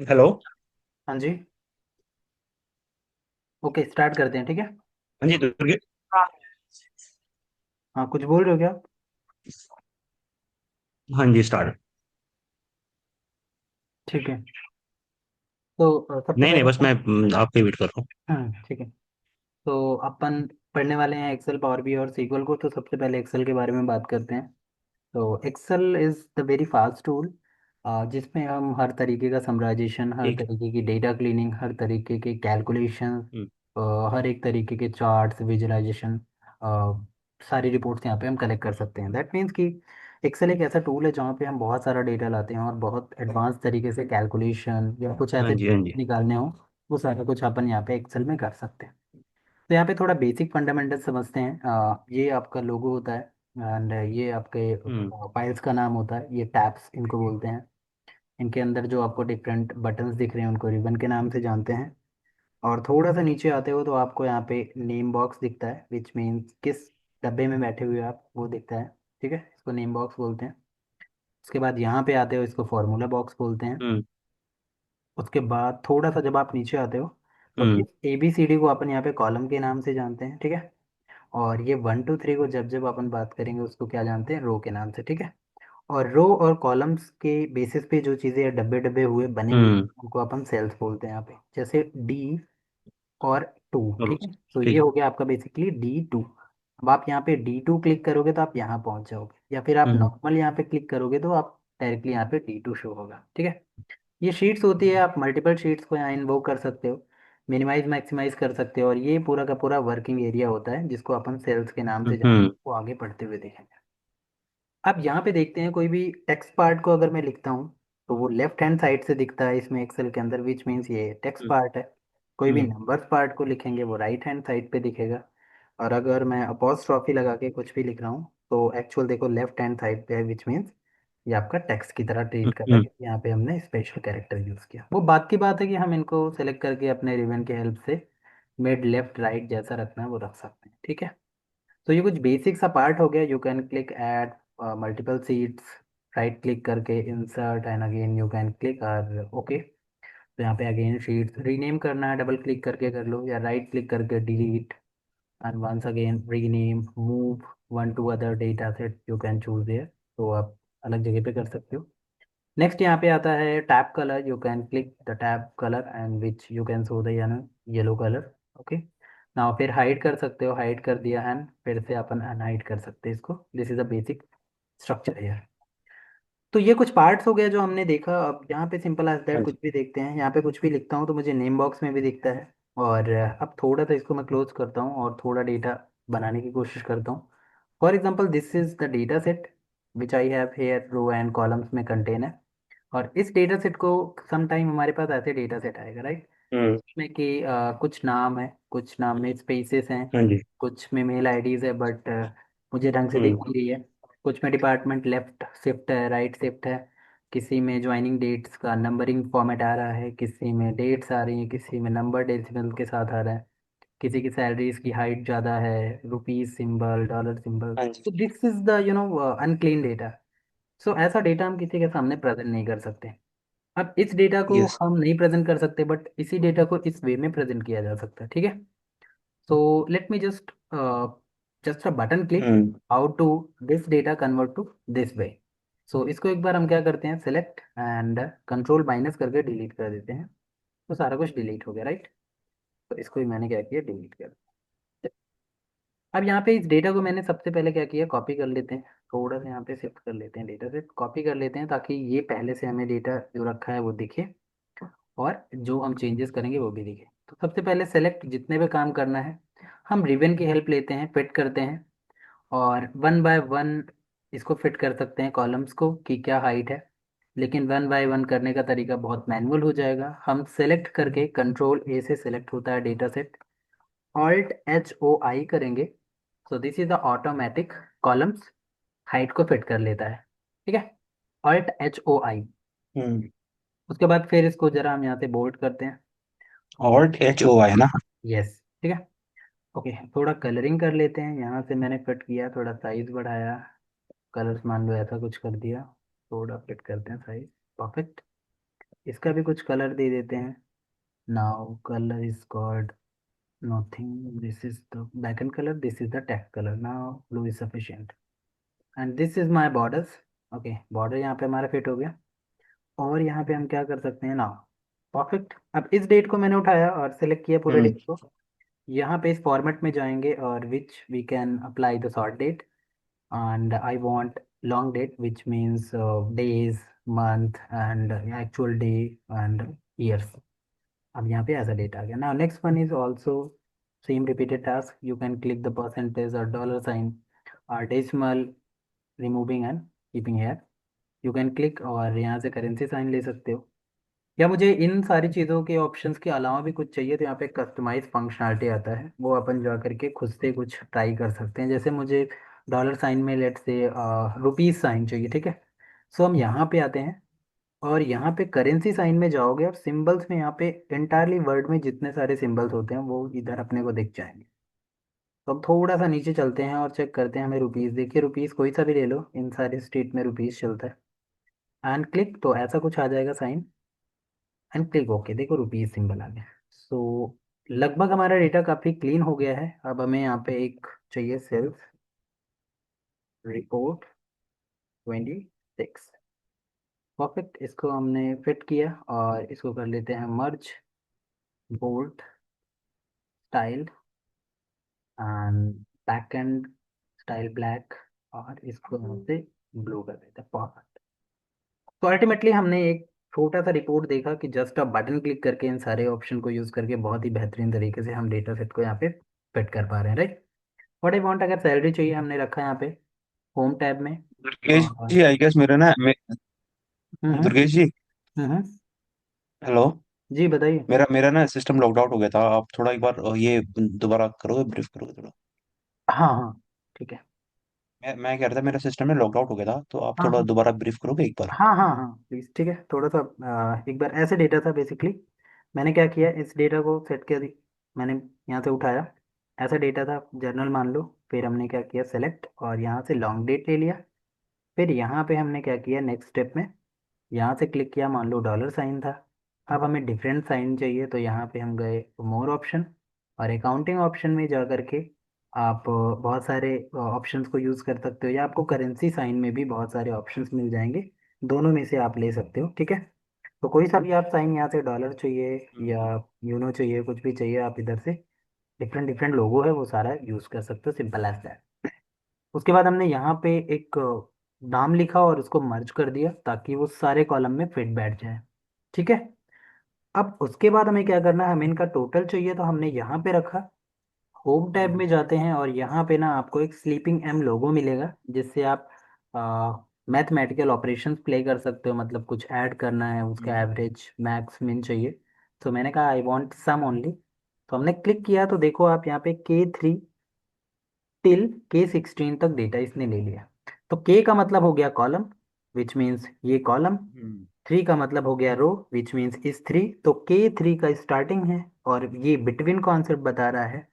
Hello. हाँ जी। Okay, start करते हैं, ठीक है। हाँ जी, दुर्गे। हाँ, कुछ बोल रहे हो क्या आप? हाँ जी, स्टार्ट। ठीक है। तो सबसे नहीं नहीं, पहले बस मैं आपकी वेट कर रहा हूँ। ठीक है। तो अपन पढ़ने वाले हैं एक्सेल, पावर बी और सीक्वल को। तो सबसे पहले एक्सेल के बारे में बात करते हैं। तो Excel is the very fast tool जिसमें हम हर तरीके का समराइजेशन, हर ठीक है। तरीके की डेटा क्लीनिंग, हर तरीके के कैलकुलेशन, हम्म। हर एक तरीके के चार्ट्स, विजुअलाइजेशन, सारी रिपोर्ट्स यहाँ पे हम कलेक्ट कर सकते हैं। दैट मीन्स कि एक्सेल एक ऐसा टूल है जहाँ पे हम बहुत सारा डेटा लाते हैं और बहुत एडवांस तरीके से कैलकुलेशन या कुछ हाँ ऐसे जी, हाँ जी। निकालने हो, वो सारा कुछ अपन यहाँ पे एक्सेल में कर सकते हैं। तो यहाँ पे थोड़ा बेसिक फंडामेंटल समझते हैं। ये आपका लोगो होता है एंड ये आपके हम्म। फाइल्स का नाम होता है, ये टैब्स इनको बोलते हैं। इनके अंदर जो आपको डिफरेंट बटन्स दिख रहे हैं उनको रिबन के नाम से जानते हैं। और थोड़ा सा नीचे आते हो तो आपको यहाँ पे नेम बॉक्स दिखता है, विच मीन्स किस डब्बे में बैठे हुए हो आप, वो दिखता है। ठीक है, इसको नेम बॉक्स बोलते हैं। उसके बाद यहाँ पे आते हो, इसको फॉर्मूला बॉक्स बोलते हैं। हम्म। उसके बाद थोड़ा सा जब आप नीचे आते हो तो हम्म। इस ए बी सी डी को अपन यहाँ पे कॉलम के नाम से जानते हैं, ठीक है। और ये 1 2 3 को जब जब अपन बात करेंगे उसको क्या जानते हैं, रो के नाम से, ठीक है। और रो और कॉलम्स के बेसिस पे जो चीज़ें डब्बे डब्बे हुए बने हुए हम्म। उनको अपन सेल्स बोलते हैं यहाँ पे, जैसे डी और टू, चलो। ठीक है। तो ये ठीक। हो गया आपका बेसिकली D2। अब आप यहाँ पे D2 क्लिक करोगे तो आप यहाँ पहुँच जाओगे, या फिर आप हम्म। नॉर्मल यहाँ पे क्लिक करोगे तो आप डायरेक्टली यहाँ पे D2 शो होगा, ठीक है। ये शीट्स होती है, आप मल्टीपल शीट्स को यहाँ इन्वोक कर सकते हो, मिनिमाइज मैक्सिमाइज कर सकते हो। और ये पूरा का पूरा वर्किंग एरिया होता है जिसको अपन सेल्स के नाम से जानते हम्म। हैं, वो आगे बढ़ते हुए देखेंगे। अब यहाँ पे देखते हैं, कोई भी टेक्स्ट पार्ट को अगर मैं लिखता हूँ तो वो लेफ्ट हैंड साइड से दिखता है इसमें एक्सेल के अंदर, विच मीन्स ये टेक्स्ट हम्म। पार्ट है। कोई भी हम्म। नंबर्स पार्ट को लिखेंगे वो राइट हैंड साइड पे दिखेगा। और अगर मैं अपॉस्ट्रॉफी लगा के कुछ भी लिख रहा हूँ तो एक्चुअल देखो लेफ्ट हैंड साइड पे है, विच मीन्स ये आपका टेक्स्ट की तरह ट्रीट कर रहा है, हम्म। क्योंकि यहाँ पे हमने स्पेशल कैरेक्टर यूज़ किया। वो बात की बात है कि हम इनको सेलेक्ट करके अपने रिबन की हेल्प से मिड लेफ्ट राइट जैसा रखना है वो रख सकते हैं, ठीक है। तो ये कुछ बेसिक सा पार्ट हो गया। You can click add multiple sheets, right click करके insert and again you can click और ओके। तो यहाँ पे अगेन शीट्स रीनेम करना है, डबल क्लिक करके कर लो, या राइट क्लिक करके delete and once again rename, move one to other data set you can choose there. तो आप अलग जगह पे कर सकते हो। नेक्स्ट यहाँ पे आता है tab colour. You can click the tab colour and which you can show the yellow colour. Okay, now फिर हाइड कर सकते हो, हाइड कर दिया एंड फिर से अपन अनहाइड कर सकते हैं इसको। This is a basic structure है। तो ये कुछ पार्ट्स हो गए जो हमने देखा। अब यहाँ पे सिंपल एज दैट हाँ कुछ जी। भी देखते हैं। यहाँ पे कुछ भी लिखता हूँ तो मुझे नेम बॉक्स में भी दिखता है। और अब थोड़ा सा इसको मैं क्लोज करता हूँ और थोड़ा डेटा बनाने की कोशिश करता हूँ। For example this is the data set which I have here, row and columns में कंटेन है। और इस डेटा सेट को सम टाइम हमारे पास ऐसे डेटा सेट आएगा, राइट। हम्म। में कि कुछ नाम है, कुछ नाम में स्पेसेस हैं, हाँ जी। कुछ में मेल आईडीज है बट मुझे ढंग से दिख हम्म। नहीं रही है। कुछ में डिपार्टमेंट लेफ्ट शिफ्ट है, राइट शिफ्ट है। किसी में ज्वाइनिंग डेट्स का नंबरिंग फॉर्मेट आ रहा है, किसी में डेट्स आ रही हैं, किसी में नंबर डेसिमल के साथ आ रहा है। किसी की सैलरीज की हाइट ज़्यादा है, रुपीज सिंबल, डॉलर सिंबल। हाँ जी। तो this is the unclean data. So ऐसा डेटा हम किसी के सामने प्रेजेंट नहीं कर सकते। अब इस डेटा को यस। हम नहीं प्रेजेंट कर सकते, बट इसी डेटा को इस वे में प्रेजेंट किया जा सकता है, ठीक है। So let me just a button click hmm. How to this data convert to this way. So इसको एक बार हम क्या करते हैं, सेलेक्ट एंड कंट्रोल माइनस करके डिलीट कर देते हैं। तो सारा कुछ डिलीट हो गया, राइट। तो इसको ही मैंने क्या किया, डिलीट कर। अब यहाँ पे इस डेटा को मैंने सबसे पहले क्या किया, कॉपी कर लेते हैं। थोड़ा सा यहाँ पे शिफ्ट कर लेते हैं, डेटा से कॉपी कर लेते हैं ताकि ये पहले से हमें डेटा जो रखा है वो दिखे और जो हम चेंजेस करेंगे वो भी दिखे। तो सबसे पहले सेलेक्ट, जितने भी काम करना है हम रिबन की हेल्प लेते हैं, फिट करते हैं। और वन बाय वन इसको फिट कर सकते हैं कॉलम्स को कि क्या हाइट है। लेकिन वन बाय वन करने का तरीका बहुत मैनुअल हो जाएगा। हम सेलेक्ट करके कंट्रोल ए से सेलेक्ट होता है data set, alt H O I करेंगे। So this is the automatic columns height को फिट कर लेता है, ठीक है। Alt H O I. Hmm. उसके बाद फिर इसको जरा हम यहाँ से बोल्ड करते हैं। ऑल्ट एच ओ आई ना? यस, ठीक है। ओके, थोड़ा कलरिंग कर लेते हैं। यहाँ से मैंने फिट किया, थोड़ा साइज बढ़ाया, कलर्स मान लो ऐसा कुछ कर दिया। थोड़ा फिट करते हैं साइज, परफेक्ट। इसका भी कुछ कलर दे देते हैं। Now colour is called nothing, this is the backend colour, this is the text colour. Now blue is sufficient and this is my borders. Okay, border यहाँ पे हमारा फिट हो गया। और यहाँ पे हम क्या कर सकते हैं ना, परफेक्ट। अब इस डेट को मैंने उठाया और सिलेक्ट किया पूरे हम्म डेट को। यहाँ पे इस फॉर्मेट में जाएंगे और which we can apply the short date, and I want long date which means days, month and actual day and years. अब यहाँ पे ऐसा डेट आ गया। Now next one is also same repeated task, you can click the percentage और dollar sign और decimal, removing and keeping here. You can click और यहाँ से करेंसी साइन ले सकते हो। या मुझे इन सारी चीज़ों के ऑप्शंस के अलावा भी कुछ चाहिए तो यहाँ पे कस्टमाइज फंक्शनलिटी आता है, वो अपन जा करके खुद से कुछ ट्राई कर सकते हैं। जैसे मुझे डॉलर साइन में लेट से रुपीज साइन चाहिए, ठीक है। सो हम यहाँ पे आते हैं और यहाँ पे करेंसी साइन में जाओगे और सिंबल्स में यहाँ पे इंटायरली वर्ड में जितने सारे सिंबल्स होते हैं वो इधर अपने को दिख जाएंगे। तो अब थोड़ा सा नीचे चलते हैं और चेक करते हैं हमें रुपीज़, देखिए रुपीज़ कोई सा भी ले लो, इन सारे स्टेट में रुपीज़ चलता है। एंड क्लिक, तो ऐसा कुछ आ जाएगा साइन। एंड क्लिक ओके, देखो रुपीज़ सिंबल आ गया। सो लगभग हमारा डेटा काफ़ी क्लीन हो गया है। अब हमें यहाँ पे एक चाहिए सेल्स रिपोर्ट 26। परफेक्ट, इसको हमने फिट किया और इसको कर लेते हैं merge, bold, style and back and style black, और इसको यहाँ से ब्लू कर देते हैं। परफेक्ट। तो अल्टीमेटली हमने एक छोटा सा रिपोर्ट देखा कि जस्ट अ बटन क्लिक करके इन सारे ऑप्शन को यूज़ करके बहुत ही बेहतरीन तरीके से हम डेटा सेट को यहाँ पे फिट कर पा रहे हैं, राइट। व्हाट आई वांट, अगर सैलरी चाहिए हमने रखा यहाँ पे होम टैब में। दुर्गेश और जी, आई गेस मेरा ना हम्म दुर्गेश जी, हम्म, हेलो। जी बताइए। मेरा मेरा ना सिस्टम लॉग्ड आउट हो गया था। आप थोड़ा एक बार ये दोबारा करोगे, ब्रीफ करोगे थोड़ा। हाँ हाँ, ठीक है। मैं कह रहा था मेरा सिस्टम में लॉग्ड आउट हो गया था, तो आप हाँ थोड़ा हाँ दोबारा ब्रीफ करोगे एक बार। हाँ हाँ हाँ प्लीज़, ठीक है। थोड़ा सा एक बार ऐसे डेटा था बेसिकली। मैंने क्या किया, इस डेटा को सेट कर दी, मैंने यहाँ से उठाया, ऐसा डेटा था जर्नल मान लो। फिर हमने क्या किया, सेलेक्ट और यहाँ से लॉन्ग डेट ले लिया। फिर यहाँ पे हमने क्या किया नेक्स्ट स्टेप में, यहाँ से क्लिक किया, मान लो डॉलर साइन था। अब हमें डिफरेंट साइन चाहिए तो यहाँ पे हम गए मोर ऑप्शन, और अकाउंटिंग ऑप्शन में जा करके आप बहुत सारे ऑप्शंस को यूज़ कर सकते हो, या आपको करेंसी साइन में भी बहुत सारे ऑप्शंस मिल जाएंगे। दोनों में से आप ले सकते हो, ठीक है। तो कोई सा भी आप साइन, यहाँ से डॉलर चाहिए हम्म। या यूनो चाहिए, कुछ भी चाहिए, आप इधर से डिफरेंट डिफरेंट लोगो है वो सारा यूज़ कर सकते हो, सिंपल एज दैट। उसके बाद हमने यहाँ पे एक नाम लिखा और उसको मर्ज कर दिया ताकि वो सारे कॉलम में फिट बैठ जाए, ठीक है। अब उसके बाद हमें क्या करना है, हमें इनका टोटल चाहिए तो हमने यहाँ पे रखा। होम टैब हम्म। में जाते हैं और यहाँ पे ना आपको एक स्लीपिंग एम लोगो मिलेगा जिससे आप मैथमेटिकल ऑपरेशंस प्ले कर सकते हो, मतलब कुछ ऐड करना है, उसका हम्म। एवरेज मैक्स मिन चाहिए। तो मैंने कहा आई वांट सम ओनली, तो हमने क्लिक किया तो देखो आप यहाँ पे K3 टिल K16 तक डेटा इसने ले लिया। तो के का मतलब हो गया कॉलम, विच मीन्स ये कॉलम। हम्म। थ्री का मतलब हो गया रो, विच मीन्स इस थ्री। तो K3 का स्टार्टिंग है और ये बिटवीन कॉन्सेप्ट बता रहा है।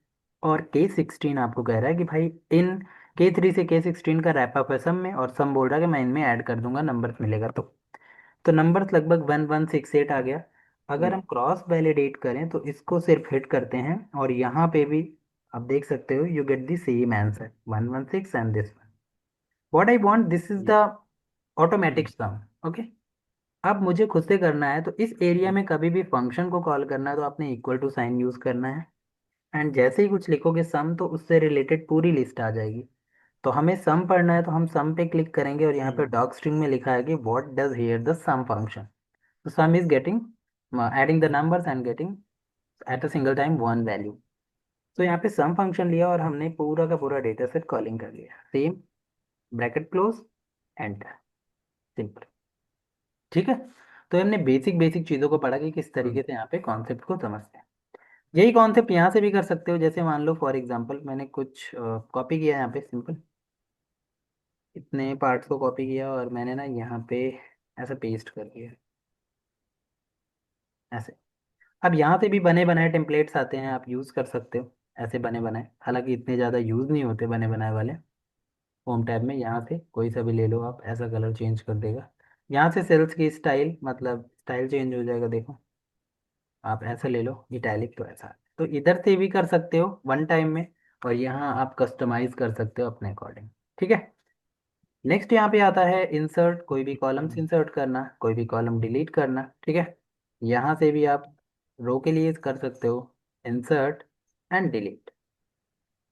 और K16 आपको कह रहा है कि भाई इन K3 से K16 का रैप अप है सम में, और सम बोल रहा है कि मैं इनमें ऐड कर दूंगा, नंबर्स मिलेगा। तो नंबर्स लगभग 1168 आ गया। अगर हम्म। हम क्रॉस वैलिडेट करें तो इसको सिर्फ हिट करते हैं और यहाँ पे भी आप देख सकते हो you get the same answer 116 and this one. What I want, this is the hmm. Automatic sum. Okay, अब मुझे खुद से करना है तो इस एरिया हम्म। में कभी भी फंक्शन को कॉल करना है तो आपने इक्वल टू साइन यूज करना है। एंड जैसे ही कुछ लिखोगे सम तो उससे रिलेटेड पूरी लिस्ट आ जाएगी। तो हमें सम पढ़ना है तो हम सम पे क्लिक करेंगे और यहाँ पे हम्म। डॉग स्ट्रिंग में लिखा है कि what does here the sum function. So sum is getting adding the numbers and getting at a single time one value. तो यहाँ पे sum फंक्शन लिया और हमने पूरा का पूरा डेटा सेट कॉलिंग कर लिया, same bracket close enter, simple, ठीक है। तो हमने बेसिक बेसिक चीज़ों को पढ़ा कि किस हम्म। तरीके से यहाँ पे कॉन्सेप्ट को समझते हैं। यही कॉन्सेप्ट यहाँ से भी कर सकते हो, जैसे मान लो फॉर एग्जांपल मैंने कुछ कॉपी किया यहाँ पे, सिंपल इतने पार्ट्स को कॉपी किया और मैंने ना यहाँ पे ऐसा पेस्ट कर दिया, ऐसे। अब यहाँ से भी बने बनाए टेम्पलेट्स आते हैं, आप यूज़ कर सकते हो ऐसे बने बनाए, हालांकि इतने ज़्यादा यूज़ नहीं होते बने बनाए वाले। होम टैब में यहाँ से कोई सा भी ले लो आप, ऐसा कलर चेंज कर देगा। यहाँ से सेल्स की स्टाइल, मतलब स्टाइल चेंज हो जाएगा, देखो आप ऐसा ले लो इटैलिक, तो ऐसा तो इधर से भी कर सकते हो वन टाइम में, और यहाँ आप कस्टमाइज कर सकते हो अपने अकॉर्डिंग। ठीक है। नेक्स्ट यहाँ पे आता है इंसर्ट, कोई भी कॉलम्स इंसर्ट करना, कोई भी कॉलम डिलीट करना। ठीक है। यहाँ से भी आप रो के लिए कर सकते हो इंसर्ट एंड डिलीट।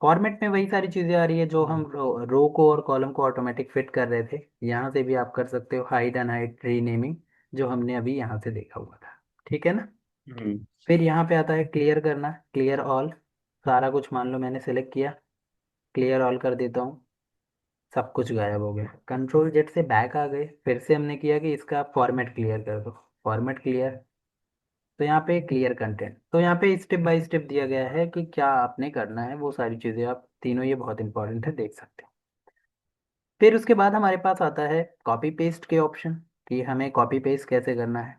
फॉर्मेट में वही सारी चीज़ें आ रही है जो हम रो को और कॉलम को ऑटोमेटिक फिट कर रहे थे। यहाँ से भी आप कर सकते हो हाइड एंड हाइड रीनेमिंग, जो हमने अभी यहाँ से देखा हुआ था। ठीक है ना। हम्म। फिर यहाँ पे आता है क्लियर करना, क्लियर ऑल। सारा कुछ मान लो मैंने सेलेक्ट किया, क्लियर ऑल कर देता हूँ, सब कुछ गायब हो गया। कंट्रोल जेड से बैक आ गए, फिर से हमने किया कि इसका फॉर्मेट क्लियर कर दो, फॉर्मेट क्लियर। तो यहाँ पे क्लियर कंटेंट, तो यहाँ पे स्टेप बाय स्टेप दिया गया है कि क्या आपने करना है, वो सारी चीज़ें आप तीनों, ये बहुत इंपॉर्टेंट है, देख सकते हैं। फिर उसके बाद हमारे पास आता है कॉपी पेस्ट के ऑप्शन, कि हमें कॉपी पेस्ट कैसे करना है।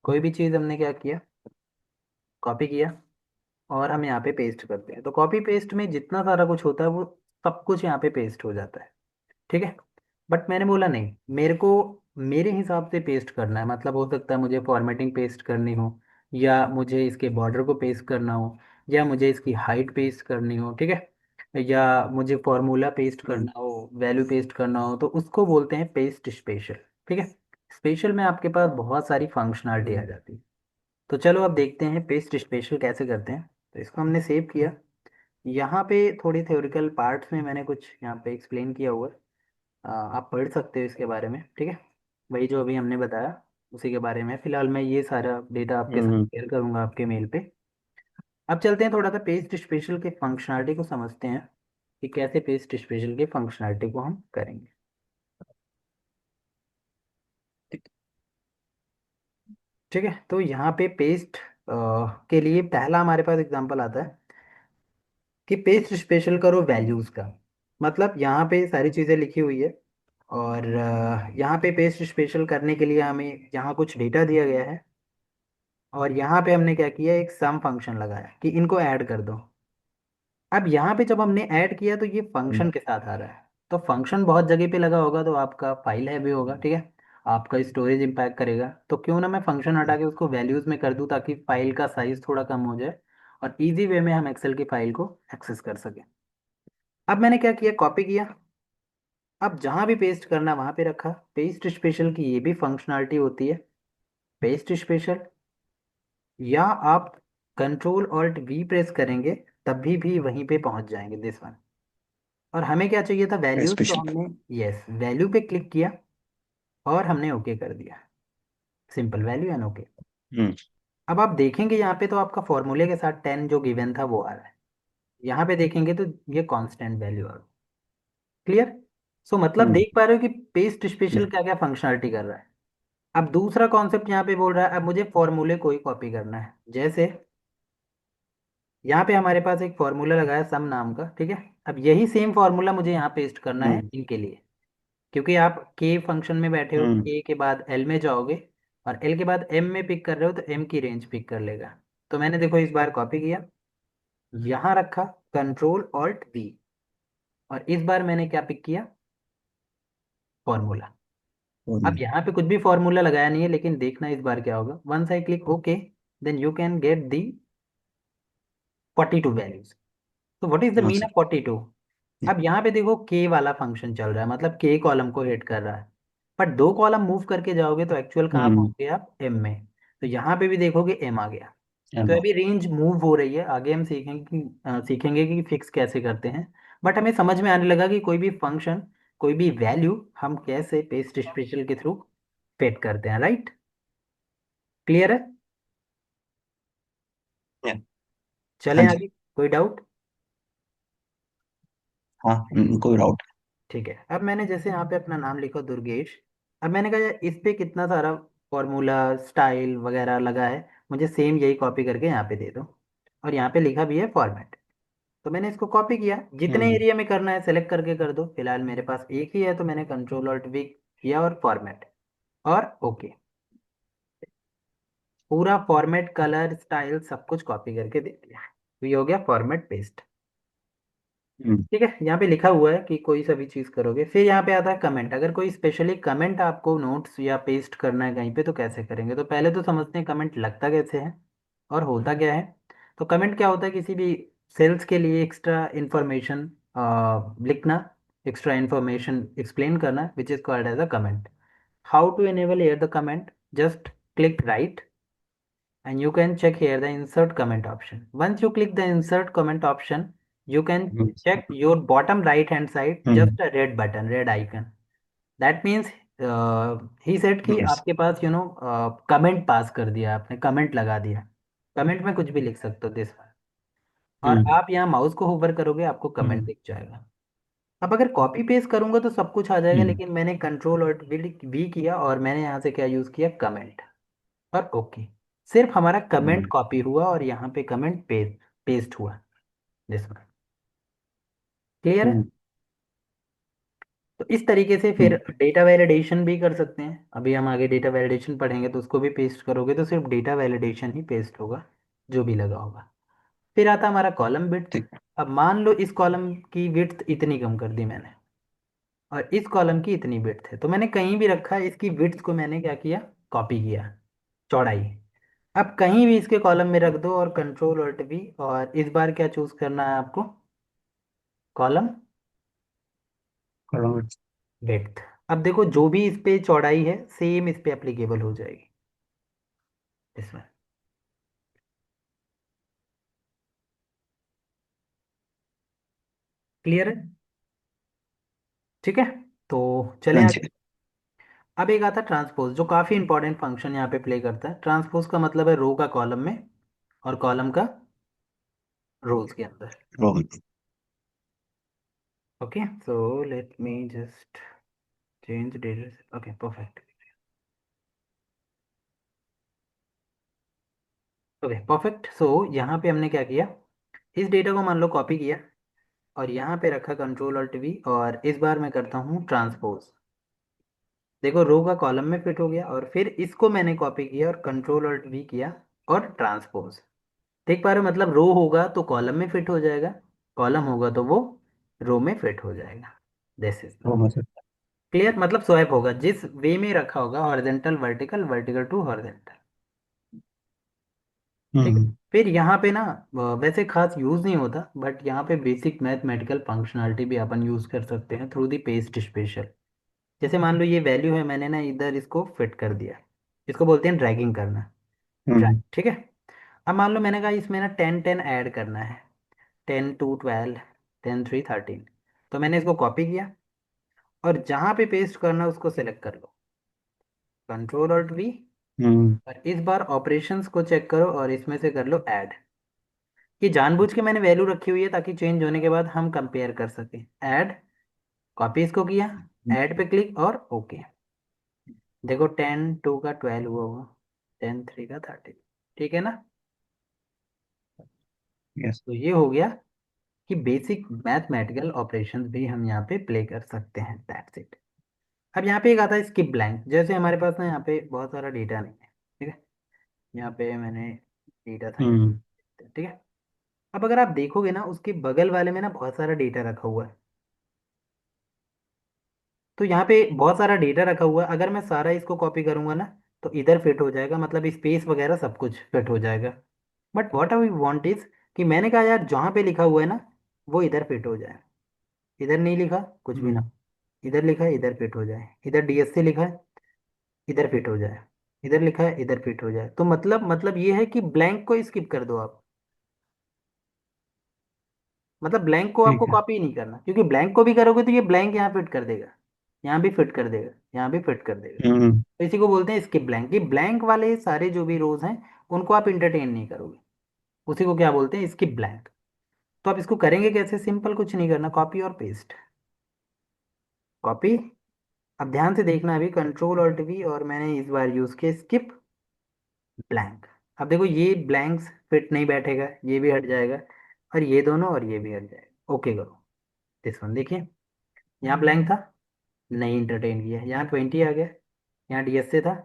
कोई भी चीज़ हमने क्या किया, कॉपी किया, और हम यहाँ पे पेस्ट करते हैं। तो कॉपी पेस्ट में जितना सारा कुछ होता है वो सब कुछ यहाँ पे पेस्ट हो जाता है। ठीक है। बट मैंने बोला नहीं, मेरे को मेरे हिसाब से पेस्ट करना है। मतलब हो सकता है मुझे फॉर्मेटिंग पेस्ट करनी हो, या मुझे इसके बॉर्डर को पेस्ट करना हो, या मुझे इसकी हाइट पेस्ट करनी हो। ठीक है। या मुझे फॉर्मूला पेस्ट हम्म। करना हो, वैल्यू पेस्ट करना हो, तो उसको बोलते हैं पेस्ट स्पेशल। ठीक है। स्पेशल में आपके पास बहुत सारी फंक्शनलिटी आ जाती है। तो चलो अब देखते हैं पेस्ट स्पेशल कैसे करते हैं। तो इसको हमने सेव किया। यहाँ पे थोड़ी थ्योरिकल पार्ट्स में मैंने कुछ यहाँ पे एक्सप्लेन किया हुआ है, आप पढ़ सकते हो इसके बारे में। ठीक है। वही जो अभी हमने बताया उसी के बारे में, फिलहाल मैं ये सारा डेटा आपके साथ हम्म। शेयर करूँगा आपके मेल पे। अब चलते हैं थोड़ा सा पेस्ट स्पेशल के फंक्शनलिटी को समझते हैं, कि कैसे पेस्ट स्पेशल के फंक्शनलिटी को हम करेंगे। ठीक है। तो यहाँ पे पेस्ट के लिए पहला हमारे पास एग्जांपल आता है कि पेस्ट स्पेशल करो वैल्यूज़ का। मतलब यहाँ पे सारी चीज़ें लिखी हुई है, और यहाँ पे पेस्ट स्पेशल करने के लिए हमें यहाँ कुछ डेटा दिया गया है, और यहाँ पे हमने क्या किया, एक सम फंक्शन लगाया कि इनको ऐड कर दो। अब यहाँ पे जब हमने ऐड किया तो ये हम्म। फंक्शन के साथ आ रहा है। तो फंक्शन बहुत जगह पे लगा होगा, तो आपका फाइल है भी होगा। ठीक है। आपका स्टोरेज इम्पैक्ट करेगा, तो क्यों ना मैं फंक्शन हटा के उसको वैल्यूज़ में कर दूँ, ताकि फाइल का साइज थोड़ा कम हो जाए और इजी वे में हम एक्सेल की फाइल को एक्सेस कर सकें। अब मैंने क्या किया, कॉपी किया। अब जहाँ भी पेस्ट करना वहाँ पे रखा। पेस्ट स्पेशल की ये भी फंक्शनलिटी होती है, पेस्ट स्पेशल, या आप कंट्रोल ऑल्ट वी प्रेस करेंगे तभी भी वहीं पे पहुंच जाएंगे, दिस वन। और हमें क्या चाहिए था, वैल्यूज, तो स्पेशल। हमने यस वैल्यू पे क्लिक किया और हमने ओके कर दिया, सिंपल वैल्यू एंड ओके। हम्म। अब आप देखेंगे यहाँ पे तो आपका फॉर्मूले के साथ 10 जो गिवन था वो आ रहा है। यहाँ पे देखेंगे तो ये कांस्टेंट वैल्यू आ रहा है। क्लियर। सो मतलब हम्म। देख पा रहे हो कि पेस्ट स्पेशल Yeah. क्या क्या फंक्शनलिटी कर रहा है। अब दूसरा कॉन्सेप्ट यहाँ पे बोल रहा है, अब मुझे फॉर्मूले को ही कॉपी करना है। जैसे यहाँ पे हमारे पास एक फॉर्मूला लगा है सम नाम का। ठीक है। अब यही सेम फॉर्मूला मुझे यहाँ पेस्ट करना है हम्म। इनके लिए, क्योंकि आप के फंक्शन में बैठे हो, हम्म। के के बाद एल में जाओगे, और एल के बाद एम में पिक कर रहे हो, तो एम की रेंज पिक कर लेगा। तो मैंने देखो इस बार कॉपी किया, यहाँ रखा, कंट्रोल ऑल्ट वी, और इस बार मैंने क्या पिक किया, फॉर्मूला। अब हम्म। यहाँ पे कुछ भी फॉर्मूला लगाया नहीं है, लेकिन देखना इस बार क्या होगा, once I click okay, then you can get the 42 values. तो व्हाट इज द हाँ मीन सर। ऑफ 42। अब यहाँ पे देखो के वाला फंक्शन चल रहा है, मतलब के कॉलम को हिट कर रहा है। बट दो कॉलम मूव करके जाओगे तो एक्चुअल कहाँ हम्म। पहुंच गए आप, एम में। तो यहाँ पे भी देखोगे एम आ गया। तो एम। अभी रेंज मूव हो रही है, आगे हम सीखेंगे कि फिक्स कैसे करते हैं। बट हमें समझ में आने लगा कि कोई भी फंक्शन, कोई भी वैल्यू हम कैसे पेस्ट स्पेशल के थ्रू फिट करते हैं। राइट। क्लियर है। Yeah. चलें हाँ आगे, जी। कोई डाउट। हाँ। कोई डाउट। ठीक है। अब मैंने जैसे यहाँ पे अपना नाम लिखा दुर्गेश। अब मैंने कहा यार इस पे कितना सारा फॉर्मूला स्टाइल वगैरह लगा है, मुझे सेम यही कॉपी करके यहाँ पे दे दो। और यहाँ पे लिखा भी है फॉर्मेट। तो मैंने इसको कॉपी किया, जितने हम्म। एरिया में करना है सेलेक्ट करके कर दो। फिलहाल मेरे पास एक ही है, तो मैंने कंट्रोल ऑल्ट वी किया और फॉर्मेट, और ओके। पूरा फॉर्मेट, कलर, स्टाइल सब कुछ कॉपी करके दे दिया। तो ये हो गया फॉर्मेट पेस्ट। हम्म ठीक है, यहाँ पे लिखा हुआ है कि कोई सा भी चीज़ करोगे। फिर यहाँ पे आता है कमेंट। अगर कोई स्पेशली कमेंट आपको नोट्स या पेस्ट करना है कहीं पे तो कैसे करेंगे। तो पहले तो समझते हैं कमेंट लगता कैसे है और होता क्या है। तो कमेंट क्या होता है, किसी भी सेल्स के लिए एक्स्ट्रा इंफॉर्मेशन लिखना, एक्स्ट्रा इंफॉर्मेशन एक्सप्लेन करना, which is called as a comment. How to enable here the comment? Just click right and you can check here the insert comment option. Once you click the insert comment option, you can check your bottom right hand side, hmm just a red button, red icon. That means he said कि yes आपके पास comment pass कर दिया, आपने comment लगा दिया। Comment में कुछ भी लिख सकते हो दिस वन। और हम्म आप यहाँ माउस को होवर करोगे आपको कमेंट हम्म दिख जाएगा। अब अगर कॉपी पेस्ट करूंगा तो सब कुछ आ जाएगा, हम्म लेकिन मैंने कंट्रोल और वी किया और मैंने यहाँ से क्या यूज़ किया, कमेंट। और ओके, सिर्फ हमारा कमेंट हम्म कॉपी हुआ और यहाँ पे कमेंट पेस्ट हुआ जिसमें। क्लियर है। हम्म तो इस तरीके से फिर हम्म, डेटा वैलिडेशन भी कर सकते हैं। अभी हम आगे डेटा वैलिडेशन पढ़ेंगे तो उसको भी पेस्ट करोगे तो सिर्फ डेटा वैलिडेशन ही पेस्ट होगा, जो भी लगा होगा। फिर आता हमारा कॉलम विड्थ। ठीक। अब मान लो इस कॉलम की विड्थ इतनी कम कर दी मैंने और इस कॉलम की इतनी विड्थ है, तो मैंने कहीं भी रखा, इसकी विड्थ को मैंने क्या किया, कॉपी किया, चौड़ाई। अब कहीं भी इसके कॉलम में रख दो और कंट्रोल ऑल्ट वी, और इस बार क्या चूज करना है आपको, कॉलम करो। विड्थ। अब देखो जो भी इस पे चौड़ाई है सेम इस पे एप्लीकेबल हो जाएगी इसमें। क्लियर है। ठीक है, तो चलें हाँ आगे। जी। अब एक आता है ट्रांसपोज, जो काफी इंपॉर्टेंट फंक्शन यहाँ पे प्ले करता है। ट्रांसपोज का मतलब है रो का कॉलम में और कॉलम का रोज के अंदर। Rohan. Okay, so let me just change data. Okay perfect. Okay perfect. So यहाँ पे हमने क्या किया, इस डेटा को मान लो कॉपी किया और यहाँ पे रखा कंट्रोल ऑल्ट वी, और इस बार मैं करता हूँ ट्रांसपोज। देखो रो का कॉलम में फिट हो गया, और फिर इसको मैंने कॉपी किया और कंट्रोल ऑल्ट वी किया और ट्रांसपोज। देख पा रहे हो, मतलब रो होगा तो कॉलम में फिट हो जाएगा, कॉलम होगा तो वो रो में फिट हो जाएगा। दिस इज रोहन से। क्लियर। मतलब स्वैप होगा, जिस वे में रखा होगा, horizontal vertical, vertical to horizontal. ठीक है। हम्म फिर यहाँ पे ना वैसे खास यूज नहीं होता, बट यहाँ पे बेसिक मैथमेटिकल फंक्शनलिटी भी अपन यूज कर सकते हैं थ्रू दी पेस्ट स्पेशल। जैसे मान लो ये वैल्यू है, मैंने ना इधर इसको फिट कर दिया, इसको बोलते हैं ड्रैगिंग करना। ड्रैग, हम्म ठीक है। अब मान लो मैंने कहा इसमें ना 10 10 ऐड करना है, 10 2 12, 10 3 13। तो मैंने इसको कॉपी किया और जहाँ पे पेस्ट करना उसको सेलेक्ट कर लो, कंट्रोल ऑल्ट वी। हम्म और इस बार ऑपरेशंस को चेक करो और इसमें से कर लो ऐड। ये जानबूझ के मैंने वैल्यू रखी हुई है ताकि चेंज होने के बाद हम कंपेयर कर सकें। ऐड, कॉपी इसको किया, ऐड पे क्लिक और ओके। देखो 10 2 का 12 हुआ हुआ, 10 3 का 13। ठीक है ना। यस। तो ये हो गया कि बेसिक मैथमेटिकल ऑपरेशंस भी हम यहाँ पे प्ले कर सकते हैं, दैट्स इट। अब यहाँ पे एक आता है स्किप ब्लैंक। जैसे हमारे पास ना यहाँ पे बहुत सारा डेटा नहीं है, ठीक है। यहाँ पे मैंने डेटा था, हम्म ठीक है। अब अगर आप देखोगे ना उसके बगल वाले में ना बहुत सारा डेटा रखा हुआ है। तो यहाँ पे बहुत सारा डेटा रखा हुआ है, अगर मैं सारा इसको कॉपी करूंगा ना तो इधर फिट हो जाएगा, मतलब स्पेस वगैरह सब कुछ फिट हो जाएगा। But what we want is कि मैंने कहा यार जहाँ पे लिखा हुआ है ना वो इधर फिट हो जाए। इधर नहीं लिखा कुछ भी हम्म ना, इधर लिखा है इधर फिट हो जाए, इधर डीएससी लिखा है इधर फिट हो जाए, इधर लिखा है इधर फिट हो जाए। तो मतलब ये है कि ब्लैंक को स्किप कर दो आप। मतलब ब्लैंक को आपको ठीक है। कॉपी नहीं करना, क्योंकि ब्लैंक को भी करोगे तो ये ब्लैंक यहाँ फिट कर देगा, यहाँ भी फिट कर देगा, यहाँ भी फिट कर देगा। हम्म तो इसी को बोलते हैं स्किप ब्लैंक। ये ब्लैंक वाले सारे जो भी रोज हैं उनको आप इंटरटेन नहीं करोगे, उसी को क्या बोलते हैं, स्किप ब्लैंक। तो आप इसको करेंगे कैसे, सिंपल, कुछ नहीं करना, कॉपी और पेस्ट, कॉपी। अब ध्यान से देखना, अभी कंट्रोल ऑल्ट वी और मैंने इस बार यूज किया स्किप ब्लैंक। अब देखो ये ब्लैंक्स फिट नहीं बैठेगा, ये भी हट जाएगा, और ये दोनों और ये भी हट जाएगा। ओके करो दिस वन। देखिए यहाँ ब्लैंक था, नहीं इंटरटेन किया, यहाँ 20 आ गया, यहाँ डीएस से था,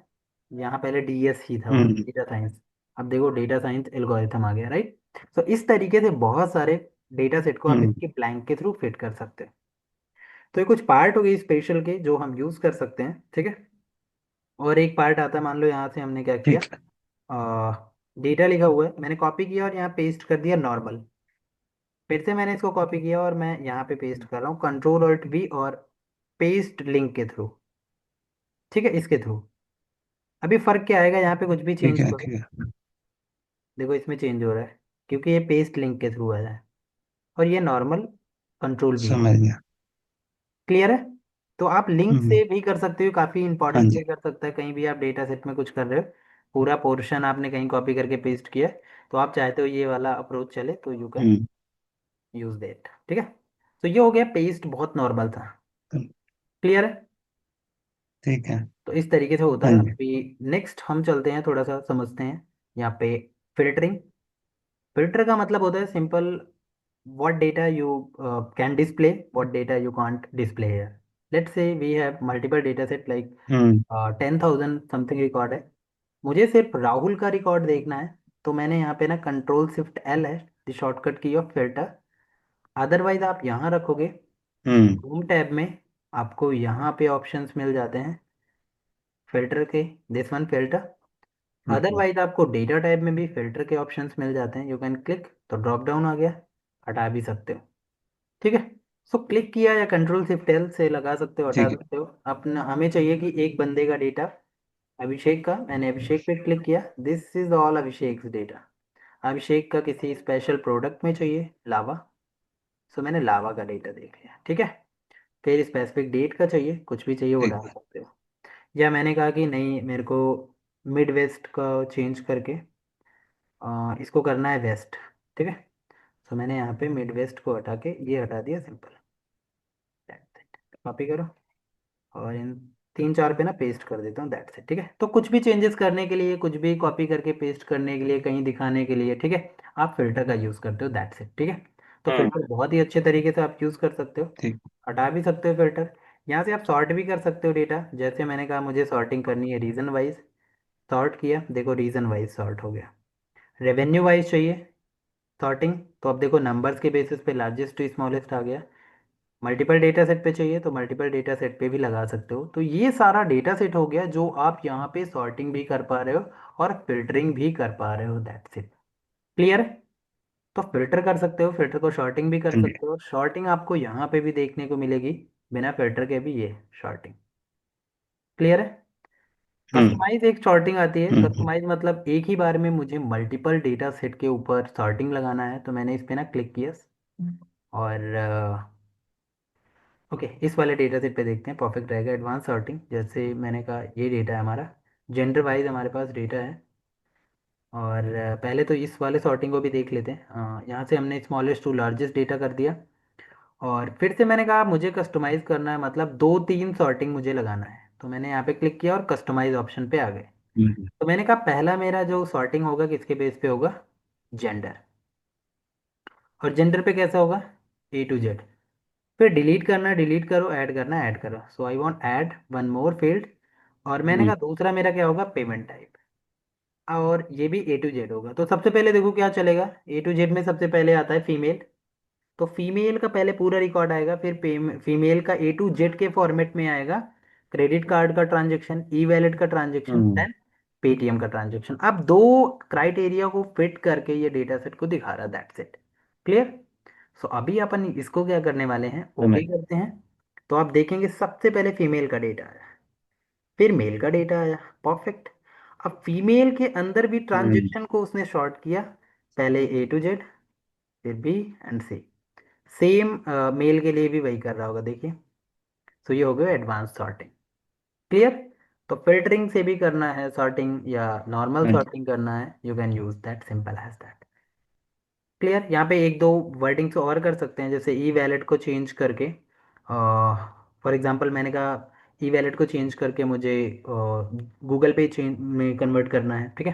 यहाँ पहले डीएस ही था हम्म डेटा साइंस। अब देखो डेटा साइंस एल्गोरिथम आ गया, राइट। तो इस तरीके से बहुत सारे डेटा सेट को आप हम्म। इसके ब्लैंक के थ्रू फिट कर सकते हैं। तो ये कुछ पार्ट हो गई स्पेशल के जो हम यूज़ कर सकते हैं, ठीक है। और एक पार्ट आता है, मान लो यहाँ से हमने क्या किया, ठीक है। डेटा लिखा हुआ है, मैंने कॉपी किया और यहाँ पेस्ट कर दिया नॉर्मल। फिर से मैंने इसको कॉपी किया और मैं यहाँ पे पेस्ट कर रहा हूँ Ctrl+Alt+V और पेस्ट लिंक के थ्रू, ठीक है, इसके थ्रू। अभी फर्क क्या आएगा, यहाँ पे कुछ भी ठीक चेंज है। करो, ठीक है। देखो इसमें चेंज हो रहा है क्योंकि ये पेस्ट लिंक के थ्रू आया है, और ये नॉर्मल Ctrl+V है। समझ गया। क्लियर है। तो आप लिंक हम्म। से भी कर सकते हो, काफ़ी हाँ इंपॉर्टेंट जी। प्ले कर सकता है, कहीं भी आप डेटा सेट में कुछ कर रहे हो, पूरा पोर्शन आपने कहीं कॉपी करके पेस्ट किया है, तो आप चाहते हो ये वाला अप्रोच चले तो you can hmm. Use that, ठीक है। तो ये हो गया पेस्ट, बहुत नॉर्मल था। क्लियर है। ठीक है। तो इस तरीके से होता हाँ है। जी। अभी नेक्स्ट हम चलते हैं, थोड़ा सा समझते हैं यहाँ पे फिल्टरिंग। फिल्टर का मतलब होता है simple, what data you can display, what data you can't display here. Let's say we have multiple data set like hmm. 10,000 something record है, मुझे सिर्फ राहुल का रिकॉर्ड देखना है, तो मैंने यहाँ पे ना Ctrl+Shift+L है शॉर्टकट की ऑफ फिल्टर। अदरवाइज आप यहाँ रखोगे हम्म। होम टैब में, आपको यहाँ पे ऑप्शंस मिल जाते हैं फिल्टर के, this one filter. Hmm. Otherwise आपको डेटा टैब में भी फिल्टर के ऑप्शंस मिल जाते हैं, यू कैन क्लिक, तो ड्रॉप डाउन आ गया, हटा भी सकते हो, ठीक है। सो क्लिक किया या Ctrl+Shift+L से लगा सकते हो, हटा ठीक है। सकते हो। अपना हमें चाहिए कि एक बंदे का डेटा, अभिषेक का, मैंने अभिषेक पे क्लिक किया, this is all Abhishek data. Abhishek का किसी स्पेशल प्रोडक्ट में चाहिए लावा, सो मैंने लावा का डेटा देख लिया, ठीक है। फिर स्पेसिफिक डेट का चाहिए, कुछ भी चाहिए वो ठीक डाल है। सकते हो। या मैंने कहा कि नहीं मेरे को मिड वेस्ट का चेंज करके इसको करना है वेस्ट, ठीक है। सो मैंने यहाँ पे मिड वेस्ट को हटा के ये हटा दिया, सिंपल, कॉपी करो और इन तीन चार पे ना पेस्ट कर देता हूँ, दैट्स इट, ठीक है। तो कुछ भी चेंजेस करने के लिए, कुछ भी कॉपी करके पेस्ट करने के लिए, कहीं दिखाने के लिए, ठीक है, आप फिल्टर का यूज़ करते हो, दैट्स इट, ठीक है। तो हम्म। फिल्टर बहुत ही अच्छे तरीके से आप यूज़ कर सकते हो, ठीक। हटा भी सकते हो फिल्टर। यहाँ से आप सॉर्ट भी कर सकते हो डेटा, जैसे मैंने कहा मुझे सॉर्टिंग करनी है रीजन वाइज, सॉर्ट किया, देखो रीजन वाइज सॉर्ट हो गया। रेवेन्यू वाइज चाहिए सॉर्टिंग, तो अब देखो नंबर्स के बेसिस पे लार्जेस्ट टू स्मॉलेस्ट आ गया। मल्टीपल डेटा सेट पे चाहिए तो मल्टीपल डेटा सेट पे भी लगा सकते हो। तो ये सारा डेटा सेट हो गया जो आप यहाँ पे सॉर्टिंग भी कर पा रहे हो और फिल्टरिंग भी कर पा रहे हो, दैट्स इट। क्लियर है। तो फिल्टर कर सकते हो, फिल्टर को शॉर्टिंग भी कर हाँ जी। सकते हो, शॉर्टिंग आपको यहाँ पे भी देखने को मिलेगी, बिना फिल्टर के भी ये शॉर्टिंग। क्लियर है। हम्म। कस्टमाइज एक शॉर्टिंग आती है, हम्म। कस्टमाइज मतलब एक ही बार में मुझे मल्टीपल डेटा सेट के ऊपर सॉर्टिंग लगाना है, तो मैंने इस पे ना क्लिक किया और ओके, इस वाले डेटा सेट पे देखते हैं, परफेक्ट रहेगा एडवांस सॉर्टिंग। जैसे मैंने कहा ये डेटा है हमारा, जेंडर वाइज हमारे पास डेटा है, और पहले तो इस वाले सॉर्टिंग को भी देख लेते हैं। यहाँ से हमने स्मॉलेस्ट टू लार्जेस्ट डेटा कर दिया, और फिर से मैंने कहा मुझे कस्टमाइज़ करना है, मतलब दो तीन सॉर्टिंग मुझे लगाना है, तो मैंने यहाँ पे क्लिक किया और कस्टमाइज ऑप्शन पे आ गए। हम्म। तो मैंने कहा पहला मेरा जो सॉर्टिंग होगा किसके बेस पे होगा, जेंडर। और जेंडर पे कैसा होगा, A to Z। फिर डिलीट करना है डिलीट करो, ऐड करना है ऐड करो, so I want add one more field. और मैंने हम्म। कहा दूसरा मेरा क्या होगा, पेमेंट टाइप, और ये भी A to Z होगा। तो सबसे पहले देखो क्या चलेगा, A to Z में सबसे पहले आता है फीमेल, तो फीमेल का पहले पूरा रिकॉर्ड आएगा, फिर फीमेल का A to Z के फॉर्मेट में आएगा, क्रेडिट कार्ड का ट्रांजेक्शन, ई वैलेट का ट्रांजेक्शन, हम्म। देन पेटीएम का ट्रांजेक्शन। अब दो क्राइटेरिया को फिट करके ये डेटा सेट को दिखा रहा है, दैट्स इट। क्लियर। सो अभी अपन इसको क्या करने वाले हैं, समझ। ओके करते हैं। तो आप देखेंगे सबसे पहले फीमेल का डेटा आया, फिर मेल का डेटा आया, परफेक्ट। अब फीमेल के अंदर भी हम्म। ट्रांजेक्शन को उसने शॉर्ट किया, पहले A to Z, फिर B and C। Same mail के लिए भी वही कर रहा होगा, देखिए। सो ये हो गया एडवांस सॉर्टिंग। क्लियर। तो फिल्टरिंग से भी करना है सॉर्टिंग या नॉर्मल हाँ जी। सॉर्टिंग करना है, you can use that, simple as that. Clear. यहाँ पे एक दो वर्डिंग्स और कर सकते हैं, जैसे ई वैलेट को चेंज करके, फॉर एग्जांपल मैंने कहा ई वैलेट को चेंज करके मुझे गूगल पे चेंज में कन्वर्ट करना है, ठीक है।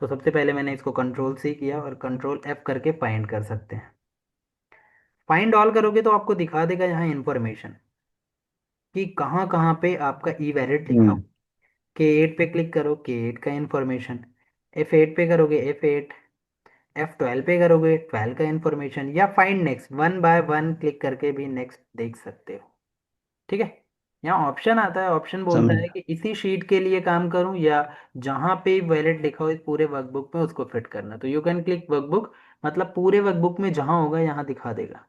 तो सबसे पहले मैंने इसको Ctrl+C किया और Ctrl+F करके फाइंड कर सकते हैं। फाइंड ऑल करोगे तो आपको दिखा देगा यहाँ इन्फॉर्मेशन कि कहाँ कहाँ पे आपका ई वैलेट लिखा हो। हम्म। K8 पे क्लिक करो, K8 का इन्फॉर्मेशन, F8 पे करोगे, F8, F12 पे करोगे 12 का इंफॉर्मेशन, या find next, one by one click करके भी नेक्स्ट देख सकते हो। ठीक है। यहाँ ऑप्शन आता है, ऑप्शन बोलता समझ। है कि इसी शीट के लिए काम करूं या जहां पे वैलिड लिखा हो इस पूरे वर्कबुक में उसको फिट करना, तो यू कैन क्लिक वर्कबुक, मतलब पूरे वर्कबुक में जहां होगा यहाँ दिखा देगा।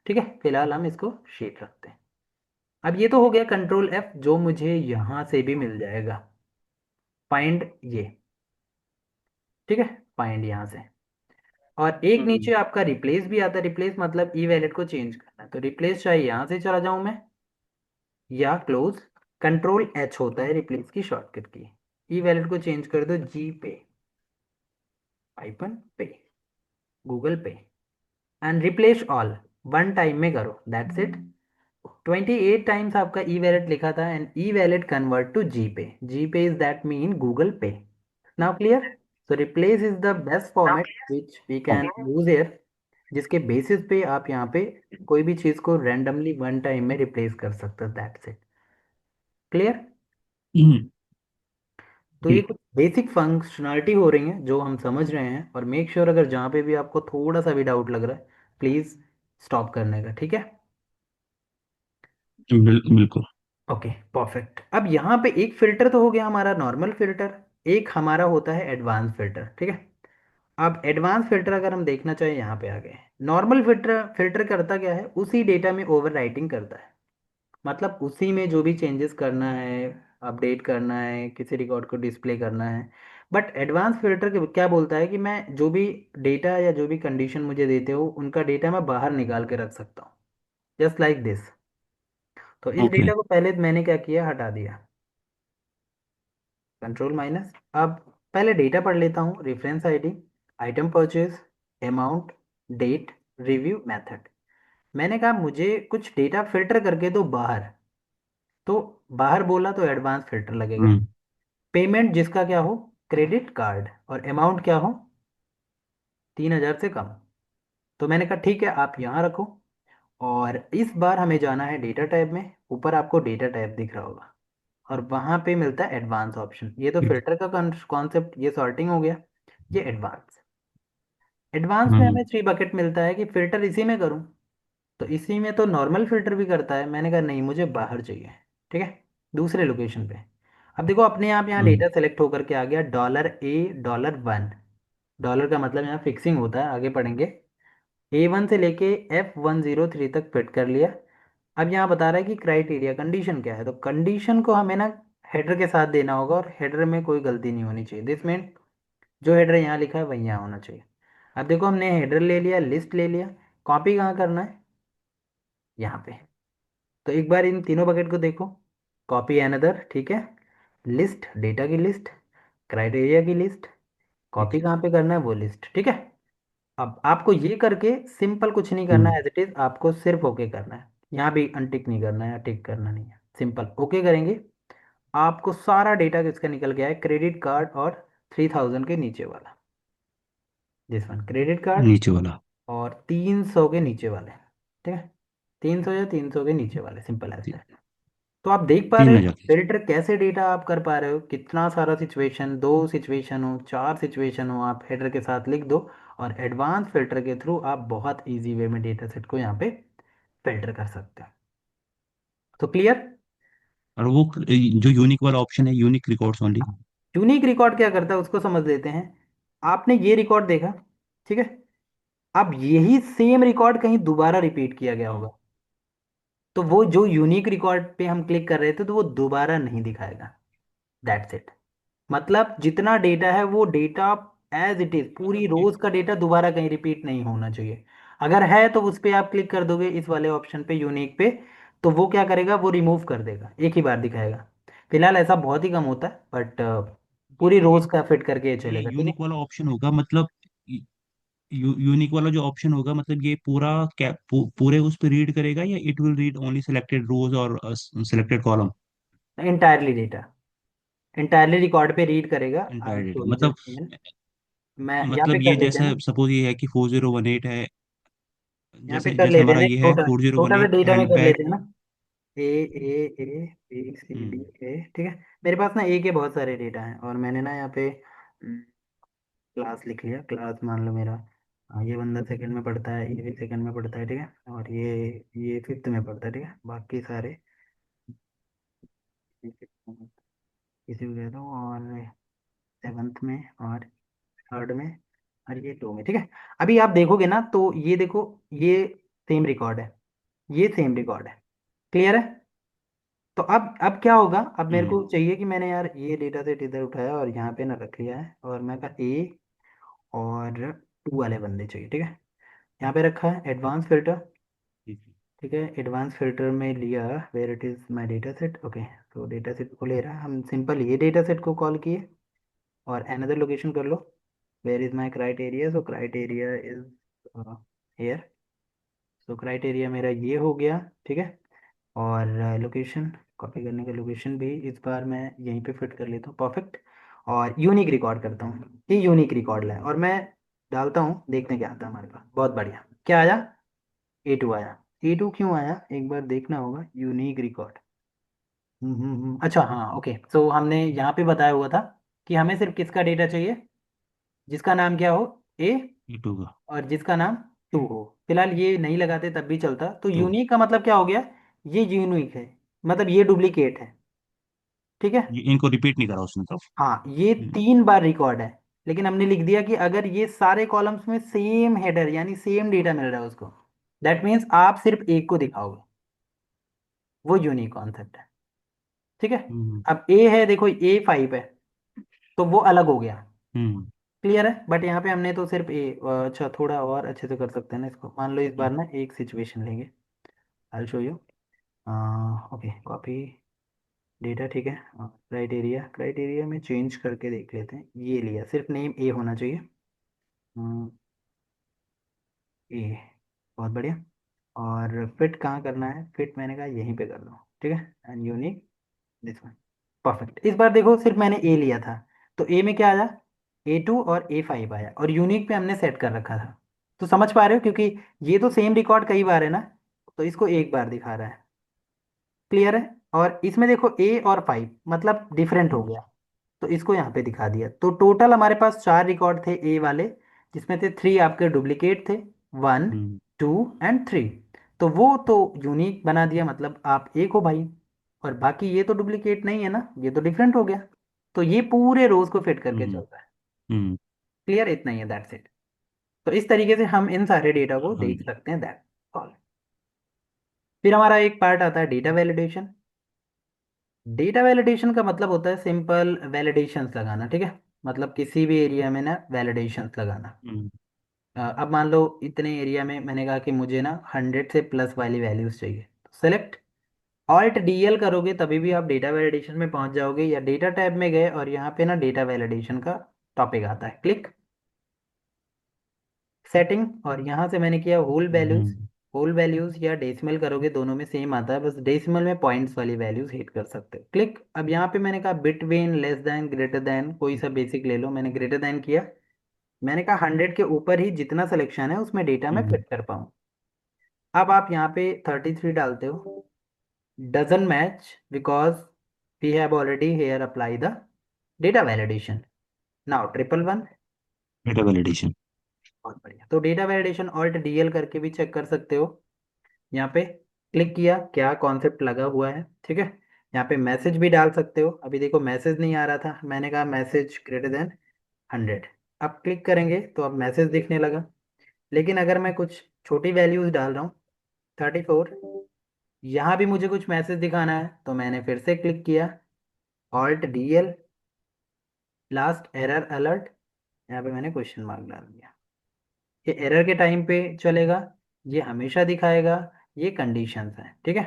ठीक है, फिलहाल हम इसको शीट रखते हैं। अब ये तो हो गया कंट्रोल F, जो मुझे यहाँ से भी मिल जाएगा, फाइंड ये। ठीक है, फाइंड यहाँ से। और एक हम्म। नीचे आपका रिप्लेस भी आता है, रिप्लेस मतलब ई वैलेट को चेंज करना है, तो रिप्लेस चाहे यहाँ से चला जाऊं मैं या क्लोज, कंट्रोल H होता है रिप्लेस की शॉर्टकट की। ई वैलेट को चेंज कर दो जी पे, पे, गूगल पे, and replace all, one time में करो, दैट्स इट। 28 टाइम्स आपका ई वैलेट लिखा था, and e wallet convert to G Pay, G Pay is that mean Google Pay. Now clear. So replace is the best format which we can use here, जिसके basis पे आप यहाँ पे कोई भी चीज़ को रैंडमली वन टाइम में रिप्लेस कर सकते हो, दैट्स इट। क्लियर। हम्म, तो ये ठीक। कुछ बेसिक फंक्शनलिटी हो रही है जो हम समझ रहे हैं, और मेक श्योर अगर जहाँ पे भी आपको थोड़ा सा भी डाउट लग रहा है प्लीज़ स्टॉप करने का, ठीक है। बिल्कुल। Okay perfect. अब यहाँ पे एक फिल्टर तो हो गया हमारा नॉर्मल फिल्टर, एक हमारा होता है एडवांस फिल्टर। ठीक है। अब एडवांस फिल्टर अगर हम देखना चाहें, यहाँ पे आ गए। नॉर्मल फिल्टर फिल्टर करता क्या है, उसी डेटा में ओवर राइटिंग करता है, मतलब उसी में जो भी चेंजेस करना है, अपडेट करना है, किसी रिकॉर्ड को डिस्प्ले करना है। बट एडवांस फिल्टर क्या बोलता है कि मैं जो भी डेटा या जो भी कंडीशन मुझे देते हो उनका डेटा मैं बाहर निकाल के रख सकता हूँ, जस्ट लाइक दिस। तो इस ओके। डेटा को पहले मैंने क्या किया, हटा दिया, कंट्रोल माइनस। अब पहले डेटा पढ़ लेता हूँ, reference ID, item purchase, amount, date, review, method. मैंने कहा मुझे कुछ डेटा फिल्टर करके दो बाहर, तो बाहर बोला तो एडवांस फिल्टर लगेगा। हम्म। पेमेंट जिसका क्या हो, क्रेडिट कार्ड, और अमाउंट क्या हो, 3,000 से कम। तो मैंने कहा ठीक है आप यहाँ रखो, और इस बार हमें जाना है डेटा टैब में, ऊपर आपको डेटा टैब दिख रहा होगा, और वहाँ पे मिलता है एडवांस ऑप्शन। ये तो ठीक। फिल्टर का कॉन्सेप्ट, ये सॉर्टिंग हो गया। ये एडवांस, एडवांस में हम्म। हमें 3 बकेट मिलता है कि फिल्टर इसी में करूँ, तो इसी में तो नॉर्मल फिल्टर भी करता है, मैंने कहा नहीं मुझे बाहर चाहिए। ठीक है, दूसरे लोकेशन पे। अब देखो अपने आप यहाँ हम्म। डेटा सेलेक्ट होकर के आ गया $A, $1। डॉलर का मतलब यहाँ फिक्सिंग होता है, आगे पढ़ेंगे। A1 से लेके F103 तक फिट कर लिया। अब यहाँ बता रहा है कि क्राइटेरिया कंडीशन क्या है, तो कंडीशन को हमें ना हेडर के साथ देना होगा, और हेडर में कोई गलती नहीं होनी चाहिए, दिस मीन जो हेडर यहाँ लिखा है वही यहाँ होना चाहिए। अब देखो हमने हेडर ले लिया, लिस्ट ले लिया, कॉपी कहाँ करना है, यहाँ पे। तो एक बार इन तीनों बकेट को देखो, कॉपी अनदर, ठीक है, लिस्ट डेटा की लिस्ट, क्राइटेरिया की लिस्ट, ठीक। कॉपी कहाँ पे करना है वो लिस्ट। ठीक है। अब आपको ये करके सिंपल कुछ नहीं करना हम्म। है, एज इट इज आपको सिर्फ ओके करना है, यहाँ भी अनटिक नहीं करना है या टिक करना नहीं है, सिंपल ओके करेंगे। आपको सारा डेटा किसका निकल गया है, क्रेडिट कार्ड और 3,000 के नीचे वाला, जिस वन क्रेडिट कार्ड, नीचे वाला। और 300 के नीचे वाले। ठीक है, 300 या 300 के नीचे वाले, सिंपल ती- ऐसे। तो आप देख पा रहे तीन हो हजार की। फिल्टर कैसे डेटा आप कर पा रहे हो, कितना सारा सिचुएशन, 2 सिचुएशन हो, 4 सिचुएशन हो, आप हेडर के साथ लिख दो, और एडवांस फिल्टर के थ्रू आप बहुत इजी वे में डेटा सेट को यहाँ पे फिल्टर कर सकते हैं। तो क्लियर। और वो जो यूनिक वाला ऑप्शन है, unique records only. Unique record क्या करता है उसको समझ लेते हैं। आपने ये रिकॉर्ड देखा, ठीक है, अब यही सेम रिकॉर्ड कहीं दोबारा रिपीट किया गया हाँ। होगा, तो वो जो यूनिक रिकॉर्ड पे हम क्लिक कर रहे थे तो वो दोबारा नहीं दिखाएगा, दैट्स इट। मतलब जितना डेटा है वो डेटा एज इट इज, मतलब पूरी रोज का डेटा दोबारा कहीं रिपीट नहीं होना चाहिए। अगर है तो उस पर आप क्लिक कर दोगे इस वाले ऑप्शन पे, यूनिक पे, तो वो क्या करेगा, वो रिमूव कर देगा, एक ही बार दिखाएगा। फिलहाल ऐसा बहुत ही कम होता है, बट पूरी ये रोज का फिट करके ये ये चलेगा, ठीक है। यूनिक वाला ऑप्शन होगा मतलब, यूनिक वाला जो ऑप्शन होगा मतलब ये पूरा क्या पूरे उस पे रीड करेगा, या it will read only selected rows और selected column? Entirely data, entirely record पे रीड करेगा। I entire data show you मतलब, जस्ट, मैं यहाँ पे मतलब ये कर लेते हैं जैसा ना, सपोज ये है कि 4018 है, यहाँ पे जैसे कर जैसे लेते हैं हमारा ना, ये है छोटा फोर जीरो वन छोटा सा एट डेटा में कर हैंडबैग। लेते हैं ना। ए ए ए बी सी डी हम्म। ए, ठीक है। मेरे पास ना ए के बहुत सारे डेटा हैं, और मैंने ना यहाँ पे क्लास लिख लिया, क्लास मान लो मेरा, ये बंदा सेकंड में पढ़ता है, ये भी सेकंड में पढ़ता है, ठीक है, और ये फिफ्थ में पढ़ता है, ठीक है, बाकी सारे किसी को कह दो, और सेवन्थ में, और थर्ड में, और ये टू में, ठीक है। अभी आप देखोगे ना तो ये देखो, ये सेम रिकॉर्ड है, ये सेम रिकॉर्ड है। क्लियर है? तो अब क्या होगा, अब मेरे को हम्म। चाहिए कि मैंने यार ये डेटा सेट इधर उठाया और यहाँ पे ना रख लिया है, और मैं कहा ए और टू वाले बंदे चाहिए, ठीक है। यहाँ पे रखा है एडवांस फिल्टर, ठीक है। ठीक है, एडवांस फिल्टर में लिया, where it is my data set, okay. तो डेटा सेट को ले रहा है, हम सिंपल ये डेटा सेट को कॉल किए, और अनदर लोकेशन कर लो, where is my criteria, so criteria is here. So criteria मेरा ये हो गया, ठीक है। और लोकेशन, कॉपी करने का लोकेशन भी इस बार मैं यहीं पे फिट कर लेता हूँ, परफेक्ट। और यूनिक रिकॉर्ड करता हूँ, ये यूनिक रिकॉर्ड लाए, और मैं डालता हूँ, देखने क्या आता है हमारे पास। बहुत बढ़िया, क्या आया? A2 आया। A2 क्यों आया एक बार देखना होगा, यूनिक रिकॉर्ड। अच्छा हाँ, ओके, सो हमने यहाँ पे बताया हुआ था कि हमें सिर्फ किसका डेटा चाहिए, जिसका नाम क्या हो, ए, ईट होगा। और जिसका नाम टू हो। फिलहाल ये नहीं लगाते तब भी चलता, तो तो यूनिक का मतलब क्या हो गया, ये यूनिक है, मतलब ये डुप्लीकेट है, ठीक है। ये इनको रिपीट नहीं करा उसने तो। हाँ, ये हम्म। 3 बार रिकॉर्ड है, लेकिन हमने लिख दिया कि अगर ये सारे कॉलम्स में सेम हेडर यानी सेम डेटा मिल रहा है उसको, दैट मीन्स आप सिर्फ एक को दिखाओगे, वो यूनिक कॉन्सेप्ट है, ठीक है। हम्म। अब ए है, देखो A5 है, तो वो अलग हो गया। हम्म। क्लियर है? बट यहाँ पे हमने तो सिर्फ ए, अच्छा थोड़ा और अच्छे से कर सकते हैं ना इसको, मान लो इस बार हम्म। ना एक सिचुएशन लेंगे, I show you. Okay, copy data, ठीक है, क्राइटेरिया, क्राइटेरिया में चेंज करके देख लेते हैं, ये लिया, सिर्फ नेम ए होना चाहिए, ए, बहुत बढ़िया। और फिट कहाँ करना है, फिट मैंने कहा यहीं पे कर दो, ठीक है, and unique this one, perfect. इस बार देखो सिर्फ मैंने ए लिया था, तो ए में क्या आया, A2 और A5 आया, और यूनिक पे हमने सेट कर रखा था। तो समझ पा रहे हो, क्योंकि ये तो सेम रिकॉर्ड कई बार है ना, तो इसको एक बार दिखा रहा है। क्लियर है? और इसमें देखो A और 5 मतलब डिफरेंट हो हम्म। गया, तो इसको यहाँ पे दिखा दिया। तो टोटल हमारे पास 4 रिकॉर्ड थे ए वाले, जिसमें से 3 आपके डुप्लीकेट थे, 1, 2 एंड 3। तो वो तो यूनिक बना दिया, मतलब आप एक हो भाई, और बाकी ये तो डुप्लीकेट नहीं है ना, ये तो डिफरेंट हो गया। तो ये पूरे रोज को फिट करके हम्म। चलता है। हम्म। क्लियर? इतना ही है, दैट्स इट। तो इस तरीके से हम इन सारे डेटा को हाँ देख जी। सकते हैं, दैट ऑल। फिर हमारा एक पार्ट आता है डेटा वैलिडेशन। डेटा वैलिडेशन का मतलब होता है सिंपल वैलिडेशंस लगाना, ठीक है, मतलब किसी भी एरिया में ना वैलिडेशंस लगाना। हम्म। अब मान लो इतने एरिया में मैंने कहा कि मुझे ना 100 से प्लस वाली वैल्यूज चाहिए, तो सेलेक्ट Alt+DL करोगे तभी भी आप डेटा वैलिडेशन में पहुंच जाओगे, या डेटा टैब में गए और यहाँ पे ना डेटा वैलिडेशन का टॉपिक आता है, क्लिक सेटिंग, और यहाँ से मैंने किया होल वैल्यूज। हम्म। होल वैल्यूज या डेसिमल करोगे, दोनों में सेम आता है, बस डेसिमल में पॉइंट्स वाली वैल्यूज हिट कर सकते हो, क्लिक। अब यहाँ पे मैंने कहा between, less than, greater than, कोई सा बेसिक ले लो, मैंने ग्रेटर देन किया। मैंने कहा 100 के ऊपर ही जितना सिलेक्शन है उसमें डेटा मैं हम्म। फिट कर पाऊँ। अब आप यहाँ पे 33 डालते हो, doesn't match, because we have already here apply the data validation. Now triple 1, data validation. बहुत बढ़िया। तो डेटा वैलिडेशन Alt+DL करके भी चेक कर सकते हो। यहाँ पे क्लिक किया, क्या कॉन्सेप्ट लगा हुआ है, ठीक है। यहाँ पे मैसेज भी डाल सकते हो, अभी देखो मैसेज नहीं आ रहा था, मैंने कहा मैसेज ग्रेटर देन 100। अब क्लिक करेंगे तो अब मैसेज दिखने लगा। लेकिन अगर मैं कुछ छोटी वैल्यूज डाल रहा हूँ, 34, यहाँ भी मुझे कुछ मैसेज दिखाना है, तो मैंने फिर से क्लिक किया, Alt+DL, लास्ट एरर अलर्ट, यहाँ पे मैंने क्वेश्चन मार्क डाल दिया। ये एरर के टाइम पे चलेगा, ये हमेशा दिखाएगा, ये कंडीशंस हैं, ठीक है।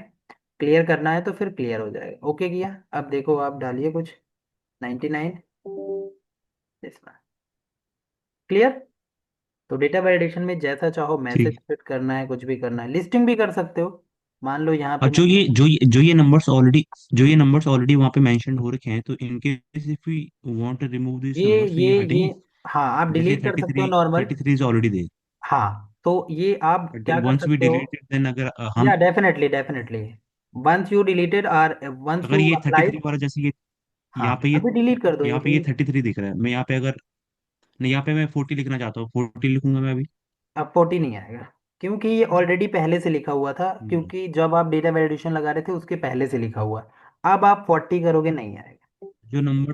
क्लियर करना है तो फिर क्लियर हो जाएगा, ओके किया। अब देखो आप डालिए कुछ, 99, इसमें क्लियर। तो डेटा वैलिडेशन में जैसा चाहो मैसेज ठीक। फिट करना है, कुछ भी करना है, लिस्टिंग भी कर सकते हो। मान लो यहाँ और पे मैं, जो ये नंबर्स ऑलरेडी, जो ये नंबर्स ऑलरेडी वहाँ पे मेंशन हो रखे हैं, तो इनके if we want to remove this ये नंबर्स तो ये ये हटेंगे। हाँ, आप जैसे डिलीट कर थर्टी सकते हो three normal. Thirty three is already there. हाँ, तो ये आप बट क्या कर वंस वी सकते हो, डिलीट इट, देन अगर हम, या definitely definitely, once you deleted और वंस अगर यू ये थर्टी अप्लाई, थ्री वाला, जैसे ये हाँ यहाँ पे ये अभी डिलीट कर दो ये यहाँ पे ये कोई। 33 दिख रहा है, मैं यहाँ पे अगर नहीं, यहाँ पे मैं 40 लिखना चाहता हूँ, 40 लिखूंगा मैं अभी। अब 40 नहीं आएगा, क्योंकि ये ऑलरेडी पहले से लिखा हुआ था, हम्म, क्योंकि जब आप डेटा वैलिडेशन लगा रहे थे उसके पहले से लिखा हुआ। अब आप 40 करोगे, नहीं आएगा। जो नंबर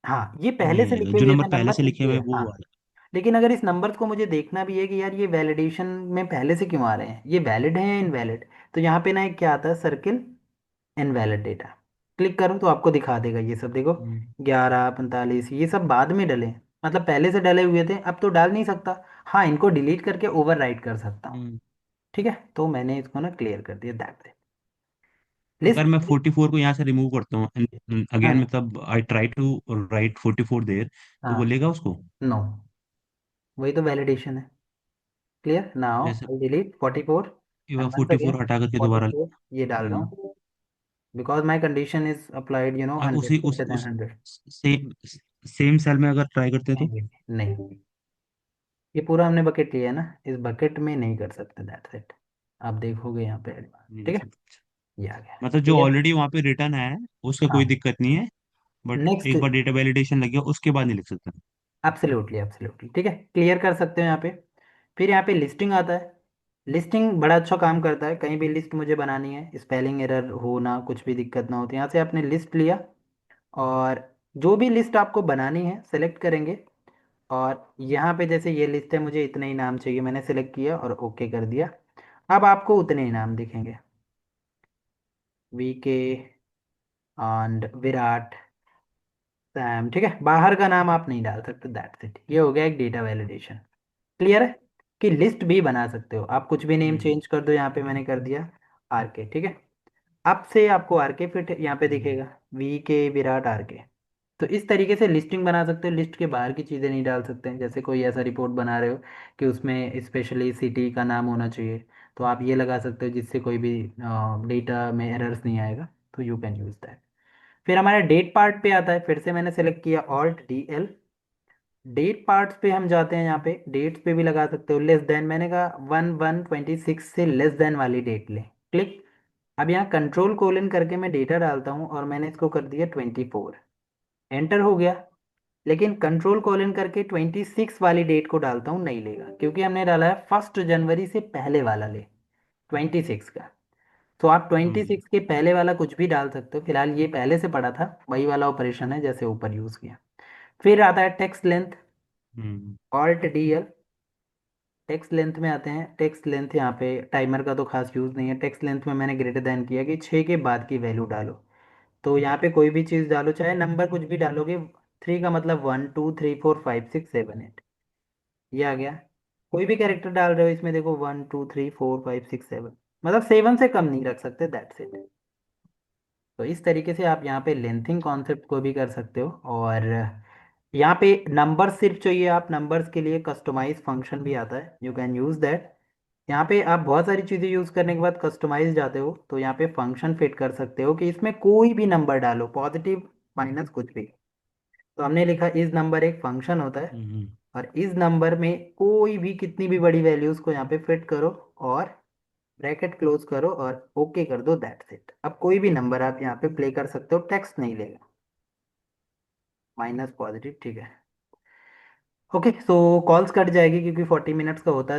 हाँ, ये पहले नहीं से आएगा, लिखे जो हुए नंबर थे पहले नंबर, से लिखे हुए इसलिए हैं वो हाँ। वाला। लेकिन अगर इस नंबर्स को मुझे देखना भी है कि यार ये वैलिडेशन में पहले से क्यों आ रहे हैं, ये वैलिड है या इनवैलिड, तो यहाँ पे ना एक क्या आता है, सर्किल इनवैलिड डेटा। क्लिक करो तो आपको दिखा देगा ये सब, देखो हम्म, 11:45 ये सब बाद में डले हैं। मतलब पहले से डले हुए थे, अब तो डाल नहीं सकता। हाँ, इनको डिलीट करके ओवर राइट कर सकता हूँ। हम्म। ठीक है, तो मैंने इसको ना क्लियर कर दिया, दैट अगर लिस्ट। मैं 44 को यहाँ से रिमूव करता हूँ हाँ अगेन, मतलब आई ट्राई टू राइट 44 देर, तो हाँ। वो लेगा उसको? नो, वही तो वैलिडेशन है। क्लियर नाउ, जैसे आई डिलीट 44 एक बार एंड वंस अगेन 44 हटा करके दोबारा। 44 ये डाल रहा हम्म। हूँ, because my condition is applied 100 उसी ग्रेटर देन उस 100। सेम सेम सेल में अगर ट्राई करते हैं तो? नहीं नहीं, ये पूरा हमने बकेट लिया है ना, इस बकेट में नहीं कर सकते, दैट्स इट। आप देखोगे यहाँ पे advanced, नहीं लिख ठीक है, सकते। ये आ गया। मतलब जो क्लियर। ऑलरेडी वहाँ पे रिटर्न है उसका कोई हाँ, दिक्कत नहीं है, बट नेक्स्ट। एक बार डेटा वैलिडेशन लग गया उसके बाद नहीं लिख सकते। एब्सोल्युटली एब्सोल्युटली, ठीक है, क्लियर कर सकते हो यहाँ पे। फिर यहाँ पे लिस्टिंग आता है। लिस्टिंग बड़ा अच्छा काम करता है, कहीं भी लिस्ट मुझे बनानी है, स्पेलिंग एरर हो ना, कुछ भी दिक्कत ना होती, यहाँ से आपने लिस्ट लिया, और जो भी लिस्ट आपको बनानी है सेलेक्ट करेंगे। और यहाँ पे जैसे ये लिस्ट है, मुझे इतने ही नाम चाहिए, मैंने सेलेक्ट किया और ओके कर दिया। अब आपको उतने ही नाम दिखेंगे, वीके एंड विराट, सैम, ठीक है, बाहर का नाम आप नहीं डाल सकते, दैट्स इट। ये हो गया एक डेटा वैलिडेशन। क्लियर है, कि लिस्ट भी बना सकते हो आप, कुछ भी नेम हम्म, चेंज कर दो, यहाँ पे मैंने कर दिया आरके, ठीक है। अब से आपको आरके फिट यहाँ पे हम्म, दिखेगा, वी के विराट आरके। तो इस तरीके से लिस्टिंग बना सकते हो, लिस्ट के बाहर की चीज़ें नहीं डाल सकते हैं। जैसे कोई ऐसा रिपोर्ट बना रहे हो कि उसमें स्पेशली सिटी का नाम होना चाहिए, तो आप ये लगा सकते हो जिससे कोई भी डेटा में एरर्स नहीं आएगा, तो यू कैन यूज़ दैट। फिर हमारे डेट पार्ट पे आता है, फिर से मैंने सेलेक्ट किया Alt+DL। डेट पार्ट्स पे हम जाते हैं, यहाँ पे डेट्स पे भी लगा सकते हो, लेस देन, मैंने कहा 1/1/26 से लेस देन वाली डेट ले। क्लिक। अब यहाँ कंट्रोल कोलन करके मैं डेटा डालता हूँ, और मैंने इसको कर दिया 24। एंटर हो गया। लेकिन कंट्रोल कोलन करके 26 वाली डेट को डालता हूँ, नहीं लेगा, क्योंकि हमने डाला है 1 जनवरी से पहले वाला ले, 26 का। तो आप ट्वेंटी हम्म, सिक्स के पहले वाला कुछ भी डाल सकते हो, फिलहाल ये पहले से पड़ा था, वही वाला ऑपरेशन है जैसे ऊपर यूज़ किया। फिर आता है टेक्स्ट लेंथ, हम्म, Alt+DL। टेक्स्ट लेंथ में आते हैं, टेक्स्ट लेंथ यहाँ पे टाइमर का तो खास यूज़ नहीं है, टेक्स्ट लेंथ में मैंने ग्रेटर देन किया कि 6 के बाद की वैल्यू डालो। तो यहाँ पे कोई भी चीज़ डालो, चाहे नंबर कुछ भी डालोगे, 3 का मतलब 1 2 3 4 5 6 7 8, ये आ गया। कोई भी कैरेक्टर डाल रहे हो इसमें, देखो 1 2 3 4 5 6 7, मतलब 7 से कम नहीं रख सकते, दैट्स इट। तो इस तरीके से आप यहाँ पे लेंथिंग कॉन्सेप्ट को भी कर सकते हो। और यहाँ पे नंबर सिर्फ चाहिए, आप नंबर्स के लिए कस्टमाइज फंक्शन भी आता है, यू कैन यूज़ दैट। यहाँ पे आप बहुत सारी चीज़ें यूज़ करने के बाद कस्टमाइज जाते हो, तो यहाँ पे फंक्शन फिट कर सकते हो कि इसमें कोई भी नंबर डालो, पॉजिटिव माइनस कुछ भी। तो हमने लिखा इस नंबर एक फंक्शन होता है, हम्म, और इस नंबर में कोई भी कितनी भी बड़ी वैल्यूज़ को यहाँ पे फिट करो, और ब्रैकेट क्लोज करो और ओके कर दो, दैट्स इट। अब कोई भी नंबर आप यहाँ पे प्ले कर सकते हो, टेक्स्ट नहीं लेगा, माइनस पॉजिटिव, ठीक है। ओके, सो कॉल्स कट जाएगी क्योंकि 40 मिनट्स का होता है।